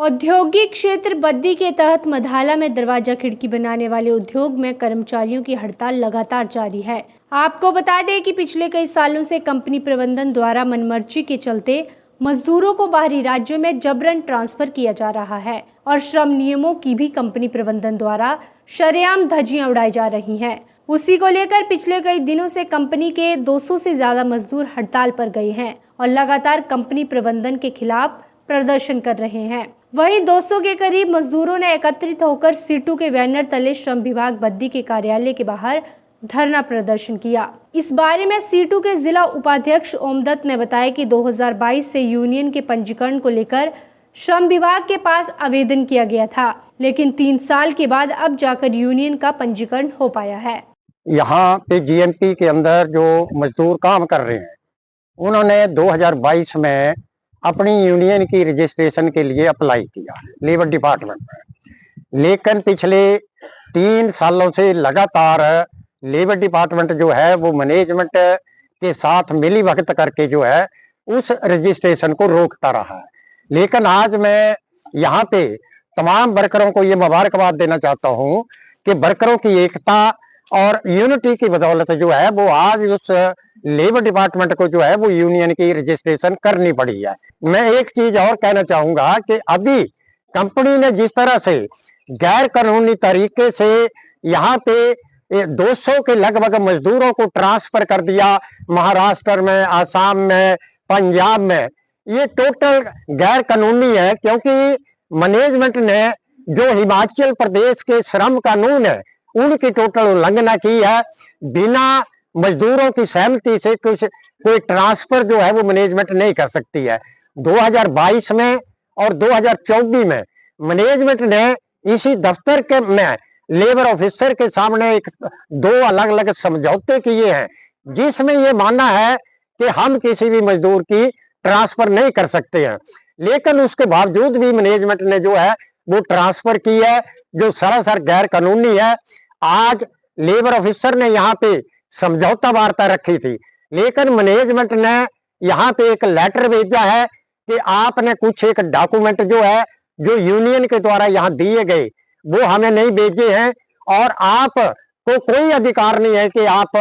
औद्योगिक क्षेत्र बद्दी के तहत मधाला में दरवाजा खिड़की बनाने वाले उद्योग में कर्मचारियों की हड़ताल लगातार जारी है। आपको बता दें कि पिछले कई सालों से कंपनी प्रबंधन द्वारा मनमर्जी के चलते मजदूरों को बाहरी राज्यों में जबरन ट्रांसफर किया जा रहा है और श्रम नियमों की भी कंपनी प्रबंधन द्वारा शरेआम धज्जियां उड़ाई जा रही हैं। उसी को लेकर पिछले कई दिनों से कंपनी के 200 से ज्यादा मजदूर हड़ताल पर गए हैं और लगातार कंपनी प्रबंधन के खिलाफ प्रदर्शन कर रहे हैं। वहीं 200 के करीब मजदूरों ने एकत्रित होकर सीटू के बैनर तले श्रम विभाग बद्दी के कार्यालय के बाहर धरना प्रदर्शन किया। इस बारे में सीटू के जिला उपाध्यक्ष ओमदत्त ने बताया कि 2022 से यूनियन के पंजीकरण को लेकर श्रम विभाग के पास आवेदन किया गया था, लेकिन 3 साल के बाद अब जाकर यूनियन का पंजीकरण हो पाया है। यहाँ पे जीएमपी के अंदर जो मजदूर काम कर रहे हैं, उन्होंने 2022 में अपनी यूनियन की रजिस्ट्रेशन के लिए अप्लाई किया लेबर डिपार्टमेंट में, लेकिन पिछले 3 सालों से लगातार लेबर डिपार्टमेंट जो है वो मैनेजमेंट के साथ मिली भगत करके जो है उस रजिस्ट्रेशन को रोकता रहा है। लेकिन आज मैं यहाँ पे तमाम वर्करों को ये मुबारकबाद देना चाहता हूँ कि वर्करों की एकता और यूनिटी की बदौलत जो है वो आज उस लेबर डिपार्टमेंट को जो है वो यूनियन की रजिस्ट्रेशन करनी पड़ी है। मैं एक चीज और कहना चाहूंगा कि अभी कंपनी ने जिस तरह से गैर कानूनी तरीके से यहाँ पे 200 के लगभग मजदूरों को ट्रांसफर कर दिया महाराष्ट्र में, आसाम में, पंजाब में, ये टोटल गैर कानूनी है, क्योंकि मैनेजमेंट ने जो हिमाचल प्रदेश के श्रम कानून है उनकी टोटल उल्लंघना की है। बिना मजदूरों की सहमति से कोई ट्रांसफर जो है वो मैनेजमेंट नहीं कर सकती है। 2022 में और 2024 में मैनेजमेंट ने इसी दफ्तर के में लेबर ऑफिसर के सामने 2 अलग अलग समझौते किए हैं, जिसमें ये मानना है कि हम किसी भी मजदूर की ट्रांसफर नहीं कर सकते हैं, लेकिन उसके बावजूद भी मैनेजमेंट ने जो है वो ट्रांसफर की है, जो सरासर गैर कानूनी है। आज लेबर ऑफिसर ने यहाँ पे समझौता वार्ता रखी थी, लेकिन मैनेजमेंट ने यहाँ पे एक लेटर भेजा है कि आपने कुछ एक डॉक्यूमेंट जो है जो यूनियन के द्वारा यहाँ दिए गए वो हमें नहीं भेजे हैं और आप को कोई अधिकार नहीं है कि आप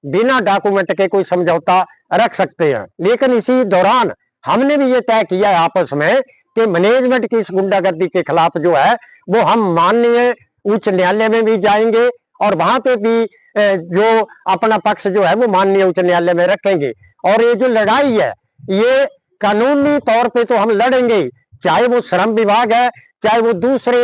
बिना डॉक्यूमेंट के कोई समझौता रख सकते हैं। लेकिन इसी दौरान हमने भी ये तय किया है आपस में कि मैनेजमेंट की इस गुंडागर्दी के खिलाफ जो है वो हम माननीय उच्च न्यायालय में भी जाएंगे और वहां पे भी जो अपना पक्ष जो है वो माननीय उच्च न्यायालय में रखेंगे। और ये जो लड़ाई है ये कानूनी तौर पे तो हम लड़ेंगे, चाहे वो श्रम विभाग है, चाहे वो दूसरे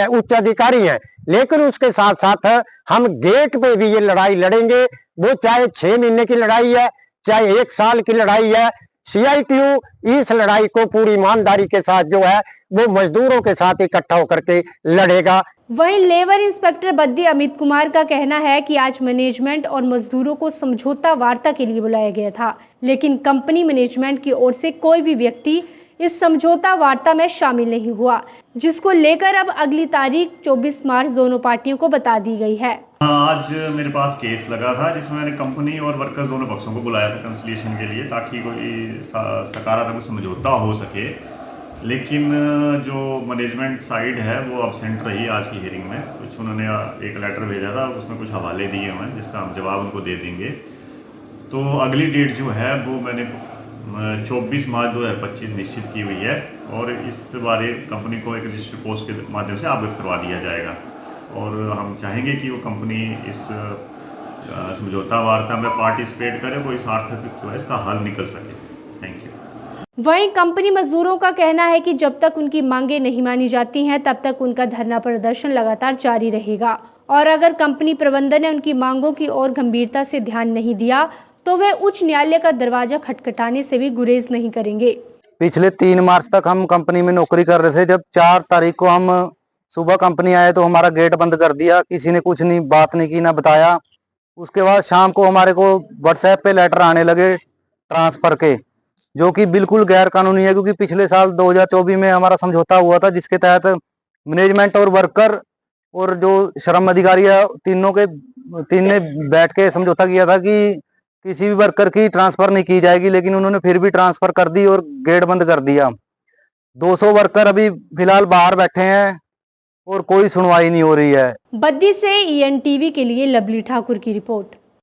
उच्च अधिकारी हैं, लेकिन उसके साथ साथ हम गेट पे भी ये लड़ाई लड़ेंगे। वो चाहे 6 महीने की लड़ाई है, चाहे 1 साल की लड़ाई है, CITU इस लड़ाई को पूरी ईमानदारी के साथ जो है वो मजदूरों के साथ इकट्ठा होकर के लड़ेगा। वहीं लेबर इंस्पेक्टर बद्दी अमित कुमार का कहना है कि आज मैनेजमेंट और मजदूरों को समझौता वार्ता के लिए बुलाया गया था, लेकिन कंपनी मैनेजमेंट की ओर से कोई भी व्यक्ति इस समझौता वार्ता में शामिल नहीं हुआ, जिसको लेकर अब अगली तारीख 24 मार्च दोनों पार्टियों को बता दी गई है। आज मेरे पास केस लगा था जिसमें मैंने कंपनी और वर्कर दोनों पक्षों को बुलाया था कंसिलिएशन के लिए, ताकि कोई सकारात्मक समझौता हो सके। लेकिन जो मैनेजमेंट साइड है वो अब्सेंट रही आज की हियरिंग में। कुछ उन्होंने एक लेटर भेजा था, उसमें कुछ हवाले दिए हैं जिसका हम जवाब उनको दे देंगे। तो अगली डेट जो है वो मैंने 24 मार्च 2025 निश्चित की हुई है और इस बारे कंपनी को एक रजिस्टर पोस्ट के माध्यम से अवगत करवा दिया जाएगा और हम चाहेंगे कि वो कंपनी इस समझौता वार्ता में पार्टिसिपेट करे, वो इस सार्थक जो है इसका हल निकल सके। Thank you. वहीं कंपनी मजदूरों का कहना है कि जब तक उनकी मांगे नहीं मानी जाती हैं तब तक उनका धरना प्रदर्शन लगातार जारी रहेगा और अगर कंपनी प्रबंधन ने उनकी मांगों की ओर गंभीरता से ध्यान नहीं दिया तो वे उच्च न्यायालय का दरवाजा खटखटाने से भी गुरेज नहीं करेंगे। पिछले 3 मार्च तक हम कंपनी में नौकरी कर रहे थे। जब 4 तारीख को हम सुबह कंपनी आए तो हमारा गेट बंद कर दिया, किसी ने कुछ नहीं बात नहीं की ना बताया। उसके बाद शाम को हमारे को व्हाट्सएप पे लेटर आने लगे ट्रांसफर के, जो कि बिल्कुल गैर कानूनी है, क्योंकि पिछले साल 2024 में हमारा समझौता हुआ था जिसके तहत मैनेजमेंट और वर्कर और जो श्रम अधिकारी है तीन ने बैठ के समझौता किया था कि किसी भी वर्कर की ट्रांसफर नहीं की जाएगी, लेकिन उन्होंने फिर भी ट्रांसफर कर दी और गेट बंद कर दिया। 200 वर्कर अभी फिलहाल बाहर बैठे हैं और कोई सुनवाई नहीं हो रही है। बद्दी से ENTV के लिए लवली ठाकुर की रिपोर्ट।